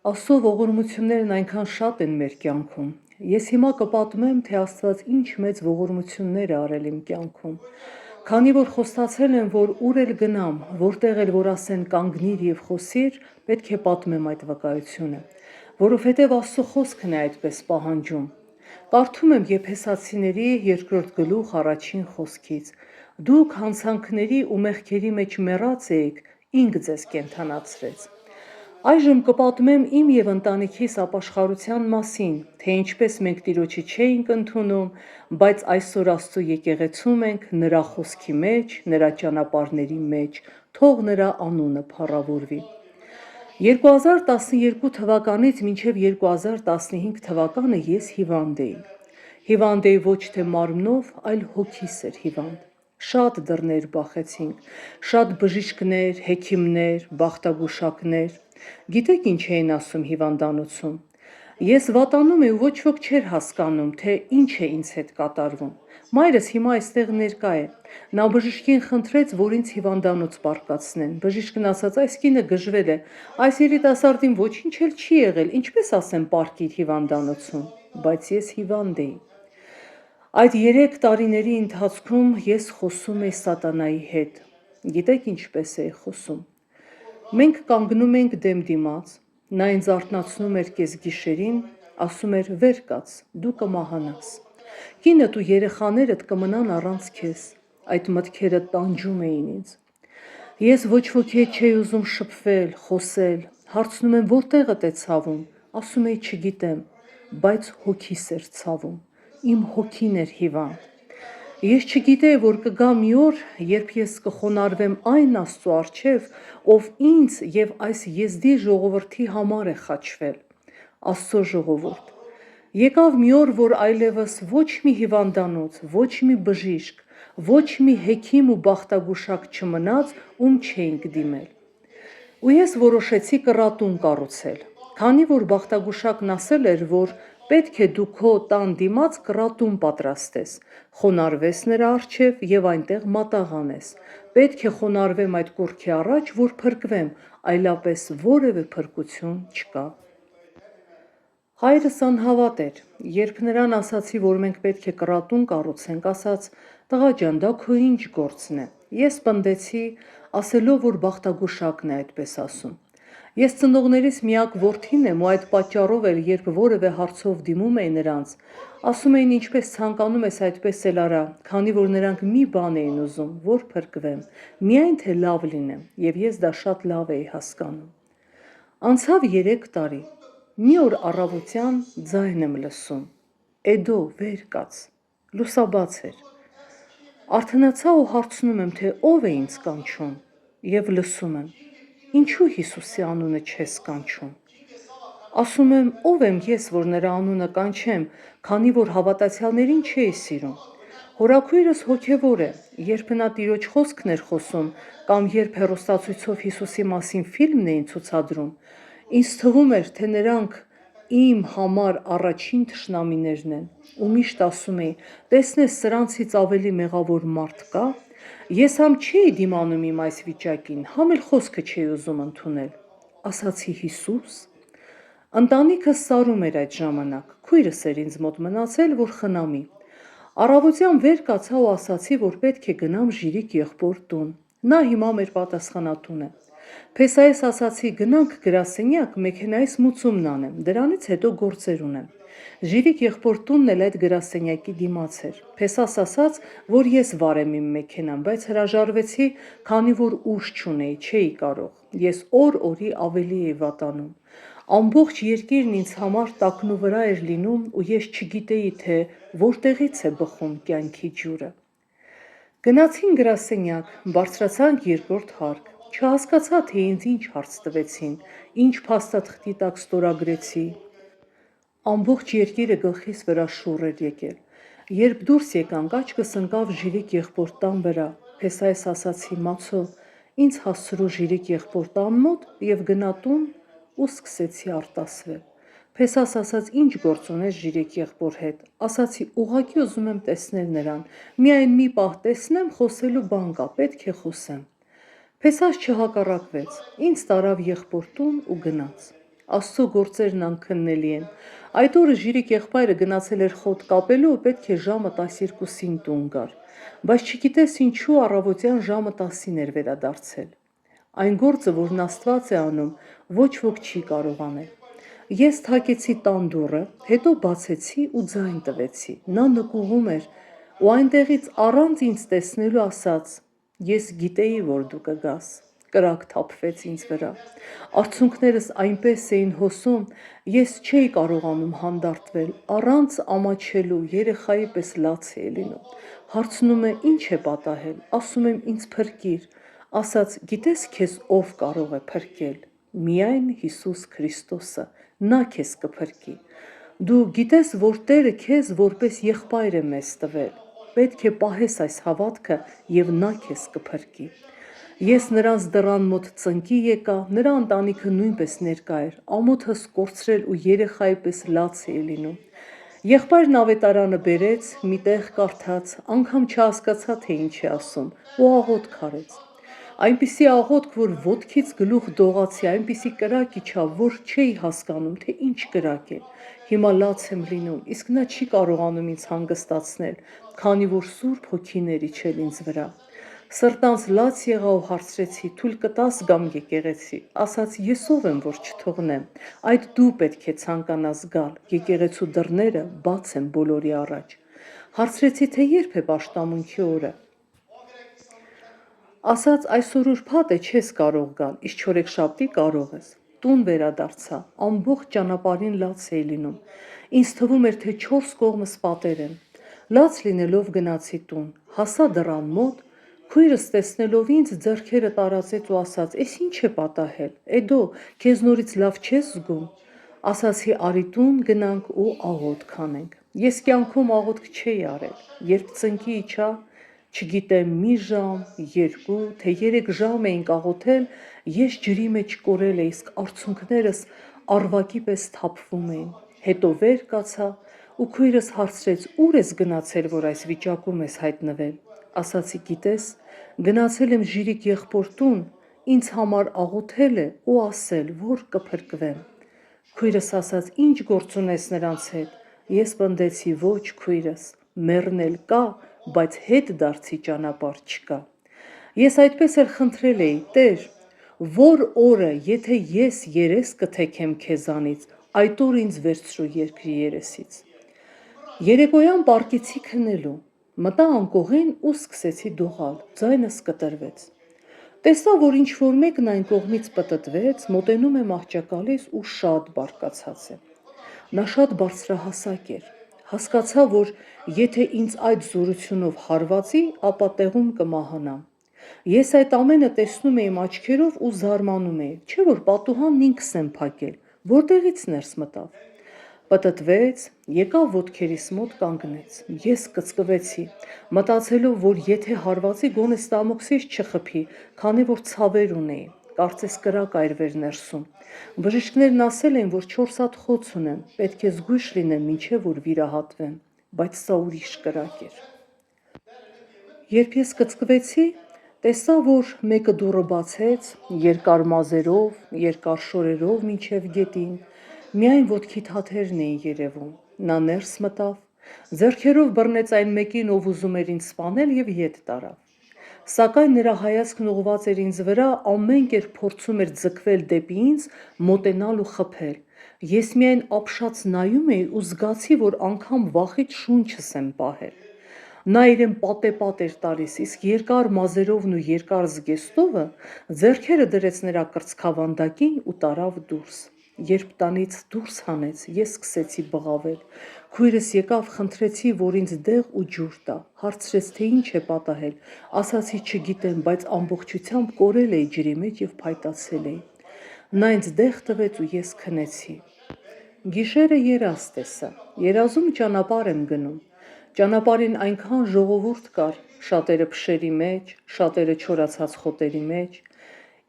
Աստծո ողորմություններն այնքան շատ են մեր կյանքում։ Ես հիմա կպատմեմ, թե Աստված ինչ մեծ ողորմություններ է արել իմ կյանքում։ Քանի որ խոստացել եմ, որ ուր էլ գնամ, որտեղ էլ որ ասեն կանգնիր եւ խոսիր, պետք է պատմեմ այդ վկայությունը, որովհետև Աստծո խոսքն է այդպես պահանջում։ Կարդում եմ Եփեսացիների 2-րդ գլուխ 1-ին խոսքից. Դուք հանցանքների ու մեղքերի մեջ մեռած էիք, ինք ձեզ կենդանացրեց։ Այժմ կպատմեմ իմ եւ ընտանիքիս ապաշխարության մասին, թե ինչպես մենք Տիրոջը չէինք ընդունում, բայց այսօր Աստծո եկեղեցում ենք, նրա խոսքի մեջ, նրա ճանապարհների մեջ, թող նրա անունը փառավորվի։ 2012 թվականից մինչև 2015 թվականը ես հիվանդ էի։ Հիվանդ էի ոչ թե մարմնով, այլ հոգիս էր հիվանդ։ Շատ դռներ բախեցինք, շատ բժիշկներ, հեքիմներ, բախտագուշակներ։ Գիտեք ինչ էին ասում հիվանդանոցում։ Ես վատանում էի ու ոչ ոք չէր հասկանում, թե ինչ է ինձ հետ կատարվում։ Մայրս հիմա այստեղ ներկա է։ Նա բժիշկին խնդրեց, որ ինձ հիվանդանոց պարկացնեն։ Բժիշկն ասաց, այս կինը գժվել է, այս երիտասարդին ոչինչ էլ չի եղել, ինչպես ասեմ պարկիր հիվանդանոցում, բայց ես հիվանդ էի։ Այդ 3 տարիների ընթացքում ես խոսում էի սատանայի հետ։ Գիտեք ինչպես էի խոսում։ Մենք կանգնում ենք դեմ դիմաց, նա ինձ արթնացնում էր կեսգիշերին, ասում էր վեր կաց, դու կմահանաս։ Կինդ ու երեխաներդ կմնան առանց քեզ։ Այդ մտքերը տանջում էին ինձ։ Ես ոչ ոքի հետ չէի ուզում շփվել, խոսել, հարցնում եմ որտեղդ է ցավում, ասում էի չգիտեմ, բայց հոգիս էր ցավում, իմ հոգին էր հիվանդ։ Ես չգիտեի, որ կգա մի օր, երբ ես կխոնարհվեմ այն Աստծո առջև, ով ինձ եւ այս եզդի ժողովրդի համար է խաչվել։ Աստծո ժողովուրդ։ Եկավ մի օր, որ այլևս ոչ մի հիվանդանոց, ոչ մի բժիշկ, ոչ մի հեքիմ ու բախտագուշակ չմնաց, ում չէինք դիմել։ Ու ես որոշեցի կռատուն կառուցել, քանի որ բախտագուշակն ասել էր, որ պետք է դու քո տան դիմաց կռատուն պատրաստես, խոնարհվես նրա առջև եւ այնտեղ մատաղ անես։ Պետք է խոնարհվեմ այդ կուռքի առաջ, որ փրկվեմ, այլապես որևէ փրկություն չկա։ Հայրս անհավատ էր, երբ նրան ասացի, որ մենք պետք է կռատուն կառուցենք, ասաց. «Տղա ջան, դա քո ինչ գործն է»։ Ես պնդեցի, ասելով, որ բախտագուշակն է այդպես ասում։ Ես ծնողներիս միակ որդին եմ ու այդ պատճառով էլ երբ որևէ հարցով դիմում էի նրանց, ասում էին ինչպես ցանկանում ես այդպես էլ արա, քանի որ նրանք մի բան էին ուզում, որ փրկվեմ, միայն թե լավ լինեմ, եւ ես դա շատ լավ էի հասկանում։ Անցավ 3 տարի։ Մի օր առավոտյան ձայն եմ լսում. «Էդո, վեր կաց»։ Լուսաբաց էր։ Արթնացա ու հարցնում եմ, թե ով է ինձ կանչում, եւ լսում եմ. «Ինչու Հիսուսի անունը չես կանչում»։ Ասում եմ, ով եմ ես, որ նրա անունը կանչեմ, քանի որ հավատացյալներին չէի սիրում։ Հորաքույրս հոգևոր է, երբ նա Տիրոջ խոսքն էր խոսում, կամ երբ հեռուստացույցով Հիսուսի մասին ֆիլմն էին ցուցադրում, ինձ թվում էր, թե նրանք իմ համար առաջին թշնամիներն են, ու միշտ ասում էի, տեսնես սրանցից ավելի մեղավոր մարդ կա։ Ես համ չէի դիմանում իմ այս վիճակին, համ էլ խոսքը չէի ուզում ընդունել։ Ասացի Հիսուս։ Ընտանիքս սարում էր այդ ժամանակ, քույրս էր ինձ մոտ մնացել, որ խնամի։ Առավոտյան վեր կացա ու ասացի, որ պետք է գնամ Ժիրիկ եղբոր տուն։ Նա հիմա մեր պատասխանատուն է։ Փեսայես ասացի գնանք գրասենյակ, մեքենայից մուծումն անեմ, դրանից հետո գործեր ունեմ։ Ժիրիկ եղբոր տունն էլ այդ գրասենյակի դիմաց էր։ Փեսաս ասաց, որ ես վարեմ իմ մեքենան, բայց հրաժարվեցի, քանի որ ուժ չունեի, չէի կարող։ Ես օր-օրի ավելի էի վատանում։ Ամբողջ երկիրն ինձ համար տակնուվրա էր լինում ու ես չգիտեի, թե որտեղից է բխում կյանքի ջուրը։ Գնացին գրասենյակ, բարձրացանք 2-րդ հարկ։ Չհասկացա, թե ինձ ինչ հարց տվեցին, ինչ փաստաթղթի տակ ստորագրեցի։ Ամբողջ երկիրը գլխիս վրա շուռ էր եկել։ Երբ դուրս եկանք, աչքս ընկավ Ժիրիկ եղբոր տան վրա։ Փեսայես ասացի Մացո, ինձ հասցրու Ժիրիկ եղբոր տան մոտ եւ գնա տուն ու սկսեցի արտասվել։ Փեսաս ասաց ինչ գործ ունես Ժիրիկ եղբոր հետ։ Ասացի ուղղակի ուզում եմ տեսնել նրան։ Միայն մի պահ տեսնեմ, խոսելու բան կա, պետք է խոսեմ։ Փեսաս չհակառակվեց։ Ինձ տարավ եղբոր տուն ու գնաց։ Աստծո գործերն անքննելի են։ Այդ օրը Ժիրիկ եղբայրը գնացել էր խոտ կապելու ու պետք է ժամը 12-ին տուն գար, բայց չգիտես ինչու առավոտյան ժամը 10-ին էր վերադարձել։ Այն գործը, որն Աստված է անում, ոչ ոք չի կարող անել։ Ես թակեցի տան դուռը, հետո բացեցի ու ձայն տվեցի։ Նա նկուղում էր ու այնտեղից առանց ինձ տեսնելու ասաց. «Ես գիտեի, որ դու կգաս»։ Կրակ թափվեց ինձ վրա։ Արցունքներս այնպես էին հոսում, ես չէի կարողանում հանդարտվել, առանց ամաչելու երեխայի պես լաց էի լինում։ Հարցնում է ինչ է պատահել, ասում եմ ինձ փրկիր, ասաց գիտես քեզ ով կարող է փրկել, միայն Հիսուս Քրիստոսը, նա քեզ կփրկի։ Դու գիտես, որ Տերը քեզ որպես եղբայր է մեզ տվել, պետք է պահես այս հավատքը և նա քեզ կփրկի։ Ես նրանց դռան մոտ ծնկի եկա, նրա ընտանիքը նույնպես ներկա էր, ամոթս կորցրել ու երեխայի պես լաց էի լինում։ Եղբայրն ավետարանը բերեց, մի տեղ կարդաց, անգամ չհասկացա, թե ինչ է ասում, ու աղոթք արեց։ Այնպիսի աղոթք, որ ոտքից գլուխ դողացի, այնպիսի կրակ իջավ, որ չէի հասկանում, թե ինչ կրակ է։ Հիմա լաց եմ լինում, իսկ նա չի կարողանում ինձ հանգստացնել, քանի որ Սուրբ Հոգին էր իջել ինձ վրա։ Սրտանց լաց եղա ու հարցրեցի. «Թույլ կտաս գամ եկեղեցի»։ Ասաց. «Ես ով եմ, որ չթողնեմ։ Այդ դու պետք է ցանկանաս գալ, եկեղեցու դռները բաց են բոլորի առաջ»։ Հարցրեցի, թե երբ է պաշտամունքի օրը։ Ասաց. «Այսօր ուրբաթ է, չես կարող գալ, իսկ չորեքշաբթի կարող ես»։ Տուն վերադարձա, ամբողջ ճանապարհին լաց էի լինում։ Ինձ թվում էր, թե 4 կողմս պատեր են։ Լաց լինելով գնացի տուն, հասա դռան մոտ, քույրս տեսնելով ինձ ձեռքերը տարածեց ու ասաց. «Էս ինչ է պատահել, Էդո, քեզ նորից լավ չես զգում»։ Ասացի. «Արի տուն գնանք ու աղոթք անենք»։ Ես կյանքում աղոթք չէի արել, երբ ծնկի իջա, չգիտեմ մի ժամ, 2, թե 3 ժամ էինք աղոթել, ես ջրի մեջ կորել էի, իսկ արցունքներս առվակի պես թափվում էին։ Հետո վեր կացա ու քույրս հարցրեց. «Ուր ես գնացել, որ այս վիճակում ես հայտնվել»։ Ասացի. «Գիտես, գնացել եմ Ժիրիկ եղբոր տուն, ինձ համար աղոթել է ու ասել, որ կփրկվեմ»։ Քույրս ասաց. «Ինչ գործ ունես նրանց հետ»։ Ես պնդեցի. «Ոչ քույրս, մեռնել կա, բայց հետդարձի ճանապարհ չկա»։ Ես այդպես էլ խնդրել էի. «Տեր, որ օրը, եթե ես երես կթեքեմ քեզանից, այդ օրը ինձ վերցրու երկրի երեսից»։ Երեկոյան պառկեցի քնելու, մտա անկողին ու սկսեցի դողալ, ձայնս կտրվեց։ Տեսա, որ ինչ-որ մեկն այն կողմից պտտվեց, մոտենում եմ աղջակալիս ու շատ բարկացած է։ Նա շատ բարձրահասակ էր։ Հասկացա, որ եթե ինձ այդ զորությունով հարվածի, ապա տեղում կմահանամ։ Ես այդ ամենը տեսնում էի իմ աչքերով ու զարմանում էի, չէ՞ որ պատուհանն ինքս եմ փակել, որտեղից ներս մտավ։ Պտտվեց, եկավ ոտքերիս մոտ կանգնեց։ Ես կծկվեցի, մտածելով, որ եթե հարվածի, գոնե ստամոքսից չխփի, քանի որ ցավեր ունեի, կարծես կրակ այրվեր ներսում։ Բժիշկներն ասել էին, որ 4 հատ խոց ունեմ, պետք է զգույշ լինեմ, մինչև որ վիրահատվեմ, բայց սա ուրիշ կրակ էր։ Երբ ես կծկվեցի, տեսա, որ մեկը դուռը բացեց, երկար մազերով, երկար շորերով մինչև գետին, միայն ոտքի թաթերն էին երևում։ Նա ներս մտավ, ձեռքերով բռնեց այն մեկին, ով ուզում էր ինձ սպանել և ետ տարավ։ Սակայն նրա հայացքն ուղղված էր ինձ վրա, ամեն կերպ փորձում էր ձգվել դեպի ինձ, մոտենալ ու խփել։ Ես միայն ապշած նայում էի ու զգացի, որ անգամ վախից շունչս եմ պահել։ Նա իրեն պատեպատ էր տալիս, իսկ երկար մազերովն ու երկար զգեստովը ձեռքերը դրեց նրա կրծքավանդակին ու տարավ դուրս։ Երբ տանից դուրս հանեց, ես սկսեցի բղավել։ Քույրս եկավ, խնդրեցի, որ ինձ դեղ ու ջուր տա, հարցրեց, թե ինչ է պատահել, ասացի չգիտեմ, բայց ամբողջությամբ կորել էի ջրի մեջ և փայտացել էի։ Նա ինձ դեղ տվեց ու ես քնեցի։ Գիշերը երազ տեսա, երազում ճանապարհ եմ գնում։ Ճանապարհին այնքան ժողովուրդ կար, շատերը փշերի մեջ, շատերը չորացած խոտերի մեջ,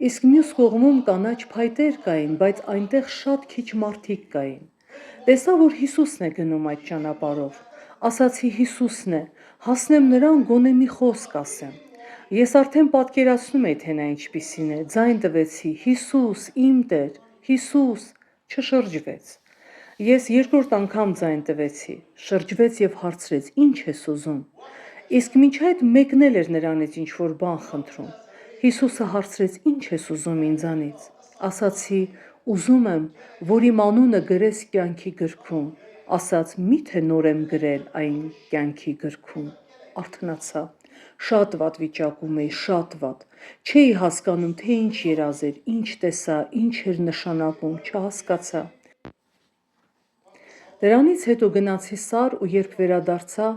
իսկ մյուս կողմում կանաչ փայտեր կային, բայց այնտեղ շատ քիչ մարդիկ կային։ Տեսա, որ Հիսուսն է գնում այդ ճանապարհով։ Ասացի Հիսուսն է, հասնեմ նրան, գոնե մի խոսք ասեմ։ Ես արդեն պատկերացնում էի, թե նա ինչպիսին է, ձայն տվեցի. «Հիսուս, իմ Տեր, Հիսուս», չշրջվեց։ Ես երկրորդ անգամ ձայն տվեցի, շրջվեց եւ հարցրեց. «Ինչ ես ուզում»։ Իսկ մինչ այդ մեկն էլ էր նրանից ինչ-որ բան խնդրում։ Հիսուսը հարցրեց. «Ինչ ես ուզում ինձանից»։ Ասացի. «Ուզում եմ, որ իմ անունը գրես կյանքի գրքում»։ Ասաց. «Մի՞թե նոր եմ գրել այն կյանքի գրքում»։ Արթնացա։ Շատ վատ վիճակում էի, շատ վատ։ Չէի հասկանում, թե ինչ երազ էր, ինչ տեսա, ինչ էր նշանակում, չհասկացա։ Դրանից հետո գնացի Սար ու երբ վերադարձա,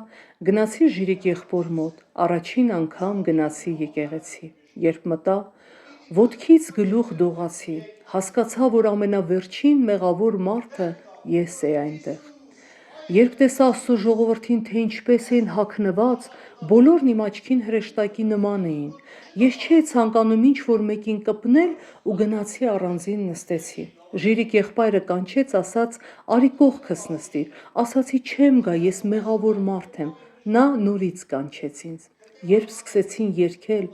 գնացի Ժիրիկ եղբոր մոտ, առաջին անգամ գնացի եկեղեցի։ Երբ մտա, ոտքից գլուխ դողացի, հասկացա, որ ամենավերջին մեղավոր մարդը ես էի այնտեղ։ Երբ տեսա Աստծո ժողովրդին, թե ինչպես էին հագնված, բոլորն իմ աչքին հրեշտակի նման էին։ Ես չէի ցանկանում ինչ-որ մեկին կպնել ու գնացի առանձին նստեցի։ Ժիրիկ եղբայրը կանչեց, ասաց. «Արի կողքս նստիր»։ Ասացի. «Չեմ գա, ես մեղավոր մարդ եմ»։ Նա նորից կանչեց ինձ։ Երբ սկսեցին երգել,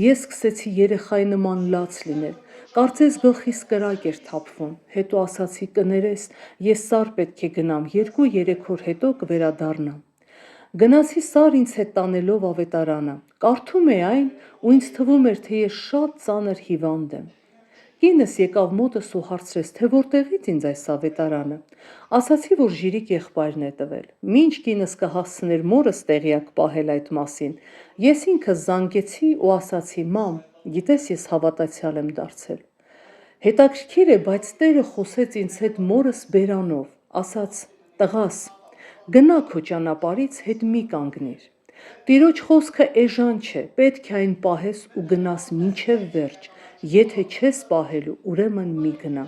ես սկսեցի երեխայի նման լաց լինել։ Կարծես գլխիս կրակ էր թափվում։ Հետո ասացի. «Կներես, ես Սար պետք է գնամ, 2-3 օր հետո կվերադառնամ»։ Գնացի Սար ինձ հետ տանելով ավետարանը։ Կարդում էի այն ու ինձ թվում էր, թե ես շատ ծանր հիվանդ եմ։ Կինս եկավ մոտս ու հարցրեց, թե որտեղից ինձ այս ավետարանը։ Ասացի, որ Ժիրիկ եղբայրն է տվել։ Մինչ կինս կհասցներ մորս տեղյակ պահել այդ մասին, ես ինքս զանգեցի ու ասացի. «Մամ, գիտես ես հավատացյալ եմ դարձել»։ Հետաքրքիր է, բայց Տերը խոսեց ինձ հետ մորս բերանով, ասաց. «Տղաս, գնա քո ճանապարհից հետ մի կանգնիր։ Տիրոջ խոսքը էժան չէ, պետք է այն պահես ու գնաս մինչև վերջ, եթե չես պահելու, ուրեմն մի գնա»։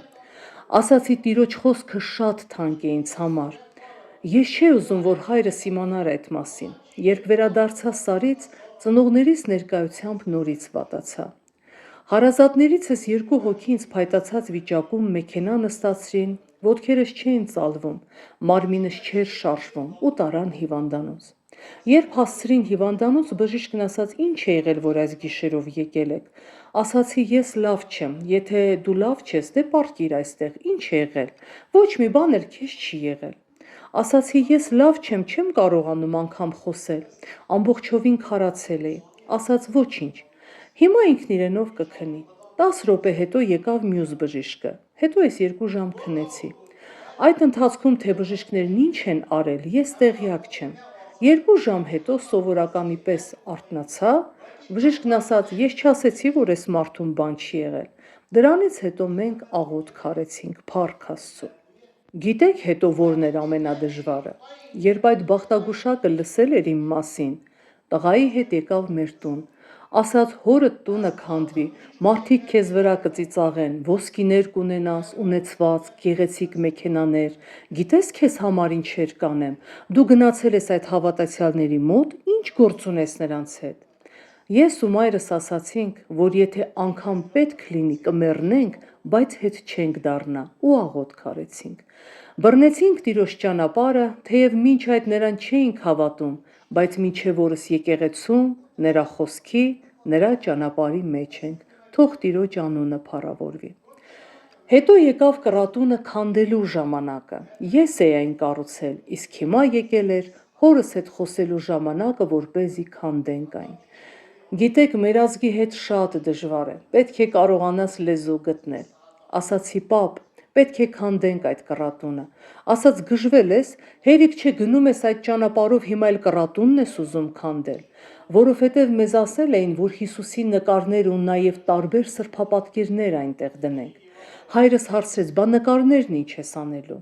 Ասացի. «Տիրոջ խոսքը շատ թանկ է ինձ համար»։ Ես չէի ուզում, որ հայրս իմանար այդ մասին։ Երբ վերադարձա Սարից, ծնողներիս ներկայությամբ նորից վատացա։ Հարազատներիցս 2 հոգի ինձ փայտացած վիճակում մեքենա նստացրին, ոտքերս չէին ծալվում, մարմինս չէր շարժվում ու տարան հիվանդանոց։ Երբ հասցրին հիվանդանոց, բժիշկն ասաց. «Ինչ է եղել, որ այս գիշերով եկել եք»։ Ասացի. «Ես լավ չեմ, եթե դու լավ չես, դե պառկիր այստեղ, ինչ է եղել, ոչ մի բան էլ քեզ չի րել»։ Ասացի. «Ես լավ չեմ, չեմ կարողանում անգամ խոսել, ամբողջովին քարացել էի»։ Ասաց. «Ոչինչ, հիմա ինքն իրենով կքնի»։ 10 րոպե հետո եկավ մյուս բժիշկը, հետո ես 2 ժամ քնեցի։ Այդ ընթացքում թե բժիշկներն ինչ են արել, ես տեղյակ չեմ։ 2 ժամ հետո սովորականի պես արթնացա, բժիշկն ասաց. «Ես չասեցի, որ այս մարդուն բան չի եղել»։ Դրանից հետո մենք աղոթք արեցինք, փառք Աստծո։ Գիտեք հետո որն էր ամենադժվարը։ Երբ այդ բախտագուշակը լսել էր իմ մասին, տղայի հետ եկավ մեր տուն, ասաց. «Հորդ տունը քանդվի, մարդիկ քեզ վրա կծիծաղեն, ոսկիներ կունենաս, ունեցվածք, գեղեցիկ մեքենաներ, գիտես քեզ համար ինչեր կանեմ, դու գնացել ես այդ հավատացյալների մոտ, ինչ գործ ունես նրանց հետ»։ Ես ու մայրս ասացինք, որ եթե անգամ պետք լինի կմեռնենք, բայց հետ չենք դառնա ու աղոթք արեցինք։ Բռնեցինք Տիրոջ ճանապարհը, թեև մինչ այդ նրան չէինք հավատում, բայց մինչև օրս եկեղեցում, նրա խոսքի, նրա ճանապարհի մեջ ենք, թող Տիրոջ անունը փառավորվի։ Հետո եկավ կռատունը քանդելու ժամանակը։ Ես էի այն կառուցել, իսկ հիմա եկել էր հորս հետ խոսելու ժամանակը, որպեսզի քանդենք այն։ Գիտեք, մեր ազգի հետ շատ դժվար է, պետք է կարողանաս լեզու գտնել։ Ասացի. «Պապ, պետք է քանդենք այդ կռատունը»։ Ասաց. «Գժվել ես, հերիք չէ գնում ես այդ ճանապարհով, հիմա էլ կռատունն ես ուզում քանդել»։ Որովհետև մեզ ասել էին, որ Հիսուսի նկարներ ու նաև տարբեր սրբապատկերներ այնտեղ դնենք։ Հայրս հարցրեց. «Բա նկարներն ինչ ես անելու»։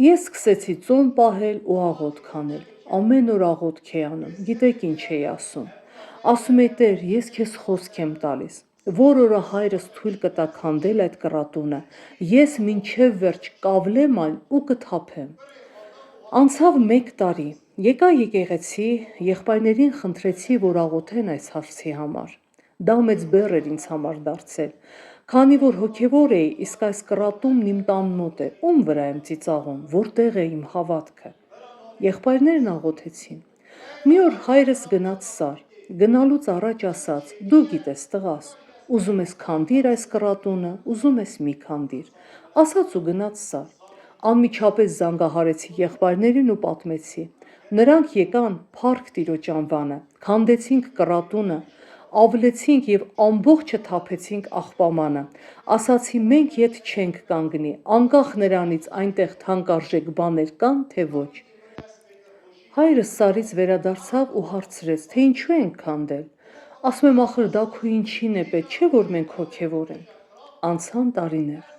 Ես սկսեցի ծոմ պահել ու աղոթք անել։ Ամեն օր աղոթք էի անում։ Գիտեք ինչ էի ասում։ Ասում էի. «Տեր, ես քեզ խոսք եմ տալիս, որ օրը հայրս թույլ կտա քանդել այդ կռատունը, ես մինչև վերջ կավլեմ այն ու կթափեմ»։ Անցավ 1 տարի։ Եկա եկեղեցի, եղբայրներին խնդրեցի, որ աղոթեն այս հարցի համար։ Դա մեծ բեռ էր ինձ համար դարձել, քանի որ հոգևոր էի, իսկ այս կռատունն իմ տան մոտ է, ում վրա եմ ծիծաղում, որտեղ է իմ հավատքը։ Եղբայրներն աղոթեցին։ Մի օր հայրս գնաց Սար, գնալուց առաջ ասաց. «Դու գիտես, տղաս, Ուզում ես քանդիր այս կռատունը, ուզում ես մի քանդիր, ասաց ու գնաց Սար։ Անմիջապես զանգահարեցի եղբայրներին ու պատմեցի։ Նրանք եկան Փառք Տիրոջ անվանը, քանդեցինք կռատունը, ավլեցինք և ամբողջը թափեցինք աղբամանը, ասացի մենք ետ չենք կանգնի, անկախ նրանից այնտեղ թանկարժեք բաներ կան, թե ոչ։ Հայրս Սարից վերադարձավ ու հարցրեց, թե ինչու ենք քանդել։ Ասում եմ ախր դա քո ինչին է պետք, չէ՞ որ մենք հոգևոր ենք։ Անցան տարիներ։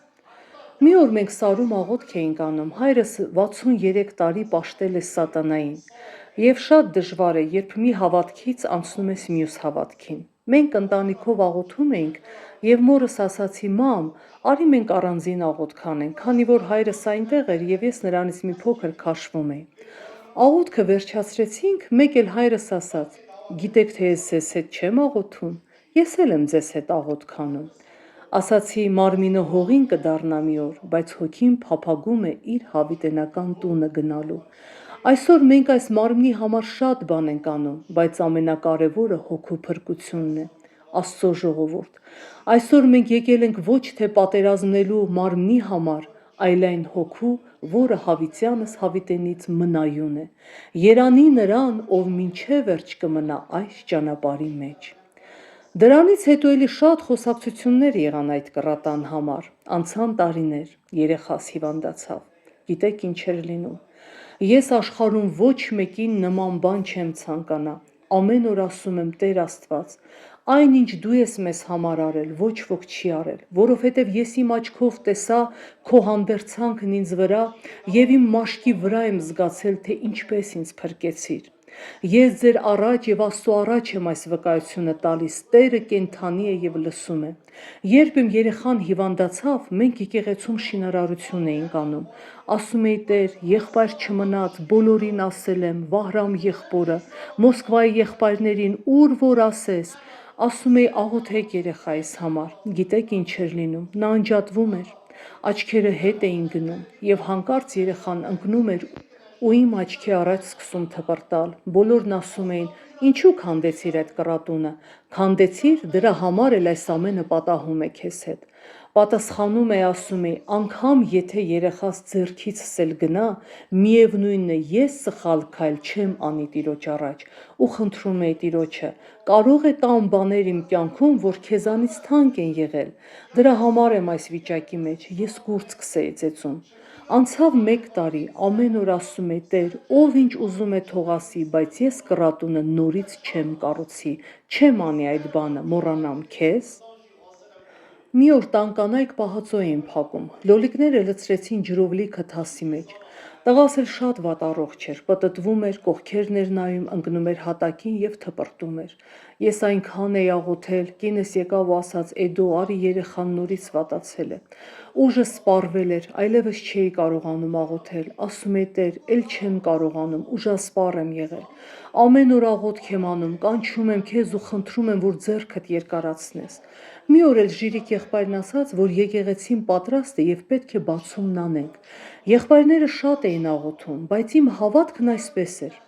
Մի օր մենք Սարում աղոթք էինք անում, հայրս 63 տարի պաշտել է սատանային, և շատ դժվար է, երբ մի հավատքից անցնում ես մյուս հավատքին։ Մենք ընտանիքով աղոթում էինք, և մորս ասացի, մամ, արի մենք առանձին աղոթք անենք, քանի որ հայրս այնտեղ էր և ես նրանից մի փոքր քաշվում էի։ Աղոթքը վերջացրեցինք, մեկ էլ հայրս ասաց. գիտեք, թե ես ձեզ հետ չեմ աղոթում, ես էլ եմ ձեզ հետ աղոթք անում։ Ասացի մարմինը հողին կդառնա մի օր, բայց հոգին փափագում է իր հավիտենական տունը գնալու։ Այսօր մենք այս մարմնի համար շատ բան ենք անում, բայց ամենակարևորը հոգու փրկությունն է։ Աստծո ժողովուրդ, այսօր մենք եկել ենք ոչ թե պատերազմելու մարմնի համար, այլ այն հոգու, որը հավիտյանս հավիտենից մնայուն է։ Երանի նրան, ով մինչև վերջ կմնա այս ճանապարհի մեջ։ Դրանից հետո էլի շատ խոսակցություններ եղան այդ կռատան համար, անցան տարիներ, երեխաս հիվանդացավ, գիտեք ինչ էր լինում։ Ես աշխարհում ոչ մեկին նման բան չեմ ցանկանա, ամեն օր ասում եմ Տեր Աստված, այն ինչ դու ես մեզ համար արել, ոչ ոք չի արել, որովհետև ես իմ աչքով տեսա քո հանդերձանքն ինձ վրա և իմ մաշկի վրա եմ զգացել, թե ինչպես ինձ փրկեցիր։ Ես ձեր առաջ և Աստծո առաջ եմ այս վկայությունը տալիս, Տերը կենդանի է և լսում է։ Երբ իմ երեխան հիվանդացավ, մենք եկեղեցում շինարարություն էինք անում։ Ասում էի Տեր, եղբայր չմնաց, բոլորին ասել եմ, Վահրամ եղբորը, Մոսկվայի եղբայրներին, ուր որ ասես։ Ասում էի աղոթեք երեխայիս համար։ Գիտեք ինչ էր լինում, նա անջատվում էր, աչքերը հետ էին գնում և հանկարծ երեխան ընկնում էր ու իմ աչքի առաջ սկսում թպրտալ։ Բոլորն ասում էին. ինչու քանդեցիր այդ կռատունը։ Քանդեցիր, դրա համար էլ այս ամենը պատահում է քեզ հետ։ Պատասխանում էի, ասում էի, անգամ եթե երեխաս ձեռքիցս էլ գնա, միևնույնն է, ես սխալ քայլ չեմ անի Տիրոջ առաջ։ Ու խնդրում էի Տիրոջը, կարող է կան բաներ իմ կյանքում, որ քեզանից թանկ են եղել։ Դրա համար եմ այս վիճակի մեջ, ես կուրծքս էի ծեծում։ Անցավ 1 տարի, ամեն օր ասում էի Տեր, ով ինչ ուզում է թող ասի, բայց ես կռատունը նորից չեմ կառուցի, չեմ անի այդ բանը, մոռանամ քեզ։ Մի օր տան կանայք պահածո էին փակում, լոլիկները լցրեցին ջրով լիքը թասի մեջ։ Տղաս էլ շատ վատառողջ էր, պտտվում էր, կողքերն էր նայում, ընկնում էր հատակին և թպրտում էր։ Ես այնքան էի աղոթել, կինս եկավ ու ասաց Էդո, արի երեխան նորից վատացել է։ Ուժը սպառվել էր, այլևս չէի կարողանում աղոթել, ասում էի Տեր, էլ չեմ կարողանում, ուժասպառ եմ եղել։ Ամեն օր աղոթք եմ անում, կանչում եմ քեզ ու խնդրում եմ, որ ձեռքդ երկարացնես։ Մի օր էլ Ժիրիկ եղբայրն ասաց, որ եկեղեցին պատրաստ է և պետք է բացումն անենք։ Եղբայրները շատ էին աղոթում, բայց իմ հավատքն այսպես էր։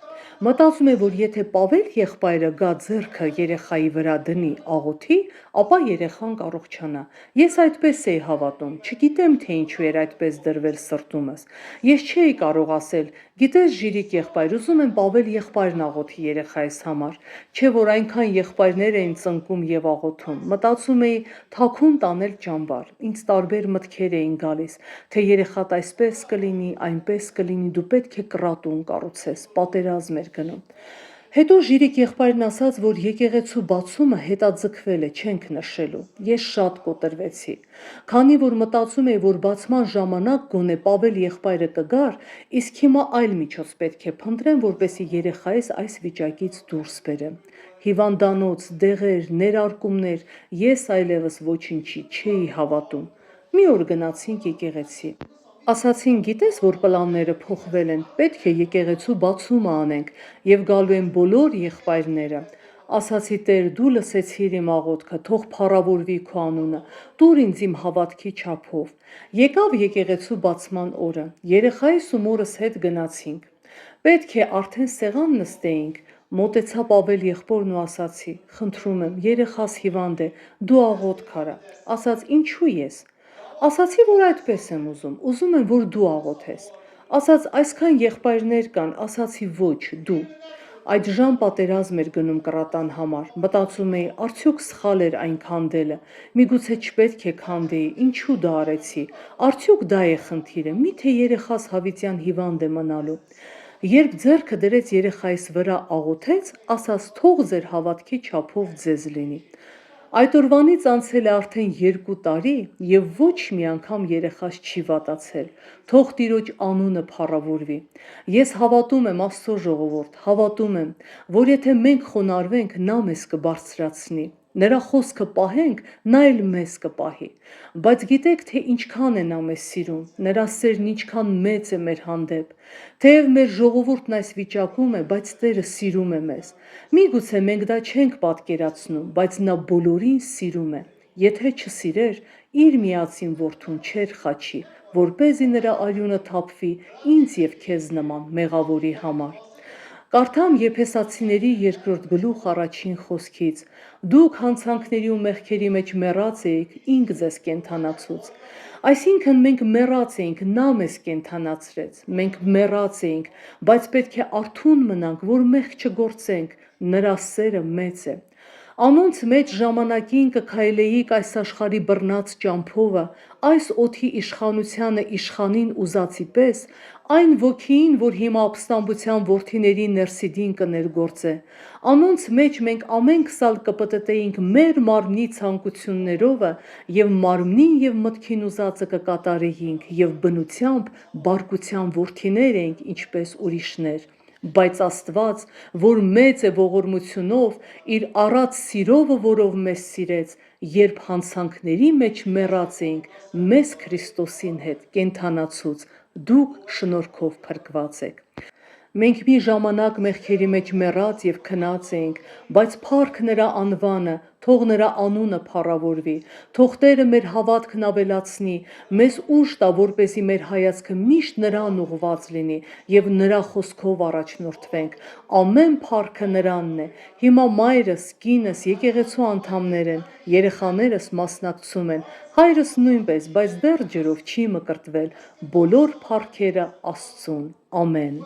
Մտածում եմ, որ եթե Պավել եղբայրը գա ձեռքը երեխայի վրա դնի, աղոթի, ապա երեխան կառողջանա։ Ես այդպես էի հավատում, չգիտեմ թե ինչու էր այդպես դրվել սրտումս։ Ես չէի կարող ասել, գիտես Ժիրիկ եղբայր, ուզում եմ Պավել եղբայրն աղոթի երեխայիս համար, չէ որ այնքան եղբայրներ էին ծնկում և աղոթում։ Մտածում էի թաքուն տանել ճամբար, ինձ տարբեր մտքեր էին գալիս, թե երեխատ այսպես կլինի, այնպես կլինի, դու պետք է կռատուն կառուցես, պատերազմ էր գնում։ Հետո Ժիրիկ եղբայրն ասաց, որ եկեղեցու բացումը հետաձգվել է, չենք նշելու։ Ես շատ կոտրվեցի, քանի որ մտածում էի, որ բացման ժամանակ գոնե Պավել եղբայրը կգար, իսկ հիմա այլ միջոց պետք է փնտրեմ, որպեսզի երեխայիս այս վիճակից դուրս բերեմ։ Հիվանդանոց, դեղեր, ներարկումներ, ես այլևս ոչինչի չէի հավատում։ Մի օր գնացինք եկեղեցի։ Ասացին, գիտես, որ պլանները փոխվել են, պետք է եկեղեցու բացումը անենք և գալու են բոլոր եղբայրները։ Ասացի Տեր, դու լսեցիր իմ աղոթքը, թող փառավորվի քո անունը, տուր ինձ իմ հավատքի չափով։ Եկավ եկեղեցու բացման օրը, երեխայիս ու մորս հետ գնացինք։ Պետք է արդեն սեղան նստեինք, Մոտեցա Պավել եղբորն ու ասացի. «Խնդրում եմ, երեխաս հիվանդ է, դու աղոթք արա»։ Ասաց. «Ինչու ես»։ Ասացի, որ այդպես եմ ուզում եմ, որ դու աղոթես։ Ասաց. «Այսքան եղբայրներ կան»։ Ասացի. «Ոչ, դու»։ Այդ ժամ պատերազմ էր գնում կռատան համար։ Մտածում էի, արդյոք սխալ էր այն քանդելը։ Միգուցե չպետք է քանդեի, ինչու դա արեցի։ Արդյոք դա է խնդիրը։ Միթե երեխաս հավիտյան հիվանդ է մնալու։ Երբ ձեռքը դրեց երեխայիս վրա աղոթեց, ասաց. «Թող ձեր հավատքի չափով ձեզ լինի»։ Այդ օրվանից անցել է արդեն 2 տարի և ոչ մի անգամ երեխաս չի վատացել։ Թող Տիրոջ անունը փառավորվի։ Ես հավատում եմ, Աստծո ժողովուրդ, հավատում եմ, որ եթե մենք խոնարհվենք, նա մեզ կբարձրացնի։ Նրա խոսքը պահենք, նա էլ մեզ կպահի։ Բայց գիտեք, թե ինչքան է նա մեզ սիրում, նրա սերն ինչքան մեծ է մեր հանդեպ։ Թեև մեր ժողովուրդն այս վիճակում է, բայց Տերը սիրում է մեզ։ Միգուցե մենք դա չենք պատկերացնում, բայց նա բոլորին սիրում է։ Եթե չսիրեր, իր միածին որդուն չէր խաչի, որպեսզի նրա արյունը թափվի ինձ և քեզ նման մեղավորի համար։ Կարդամ Եփեսացիների 2 գլուխ 1 խոսքից. «Դուք հանցանքների ու մեղքերի մեջ մեռած էիք, ինք ձեզ կենդանացուց»։ Այսինքն մենք մեռած էինք, նա մեզ կենդանացրեց։ Մենք մեռած էինք, բայց պետք է արթուն մնանք, որ մեղք չգործենք, նրա սերը մեծ է։ Անոնց մեջ ժամանակին կքայլեիք այս աշխարհի բռնած ճամփովը, այս օդի իշխանությանը իշխանին ուզածի պես, այն ոգիին, որ հիմա ապստամբության որդիների ներսիդին կներգործե։ Անոնց մեջ մենք ամենքսալ կպտտեինք մեր մարմնի ցանկություններովը և մարմնին և մտքին ուզածը կկատարեինք և բնությամբ բարկության որդիներ էինք, ինչպես ուրիշներ։ Բայց Աստված, որ մեծ է ողորմությունով, իր առատ սիրով, որով մեզ սիրեց, երբ հանցանքների մեջ մեռած էինք, մեզ Քրիստոսին հետ կենդանացուց։ Դուք շնորհքով փրկված եք։ Մենք մի ժամանակ մեղքերի մեջ մեռած և քնած էինք, բայց փառք նրա անվանը, թող նրա անունը փառավորվի։ Թող Տերը մեր հավատքն ավելացնի, մեզ ուժ տա, որպեսզի մեր հայացքը միշտ նրան ուղղված լինի և նրա խոսքով առաջնորդվենք։ Ամեն փառքը նրանն է։ Հիմա մայրս, կինս, եկեղեցու անդամներ են, երեխաներս մասնակցում են, հայրս նույնպես, բայց դեռ ջրով չի մկրտվել։ Բոլոր փառքերը Աստծուն։ Ամեն։